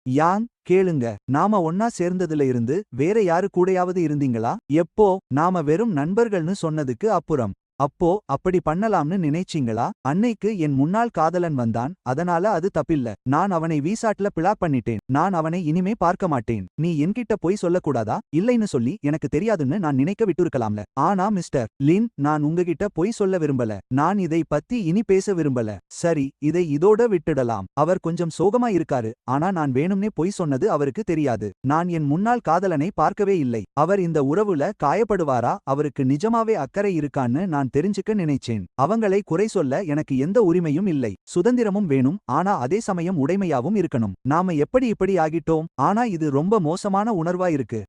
யாங், கேளுங்க. நாம ஒன்னா சேர்ந்ததுல இருந்து வேற யாரு கூடயாவது இருந்தீங்களா? எப்போ? நாம வெறும் நண்பர்கள்னு சொன்னதுக்கு அப்புறம். அப்போ அப்படி பண்ணலாம்னு நினைச்சீங்களா? அன்னைக்கு என் முன்னாள் காதலன் வந்தான், அதனால அது தப்பில்ல. நான் அவனை வீசாட்ல பிளாக் பண்ணிட்டேன். நான் அவனை இனிமே பார்க்க மாட்டேன். நீ என்கிட்ட போய் சொல்லக்கூடாதா? இல்லைன்னு சொல்லி எனக்கு தெரியாதுன்னு நான் நினைக்க விட்டுருக்கலாம்ல. ஆனா மிஸ்டர் லின், நான் உங்ககிட்ட போய் சொல்ல விரும்பல. நான் இதை பத்தி இனி பேச விரும்பல. சரி, இதை இதோட விட்டுடலாம். அவர் கொஞ்சம் சோகமா இருக்காரு, ஆனா நான் வேணும்னே போய் சொன்னது அவருக்கு தெரியாது. நான் என் முன்னாள் காதலனை பார்க்கவே இல்லை. அவர் இந்த உறவுல காயப்படுவாரா? அவருக்கு நிஜமாவே அக்கறை இருக்கான்னு நான் தெரிஞ்சுக்க நினைச்சேன். அவங்களை குறை சொல்ல எனக்கு எந்த உரிமையும் இல்லை. சுதந்திரமும் வேணும், ஆனா அதே சமயம் உடைமையாவும் இருக்கணும். நாம எப்படி இப்படி ஆகிட்டோம்? ஆனா இது ரொம்ப மோசமான உணர்வா இருக்கு.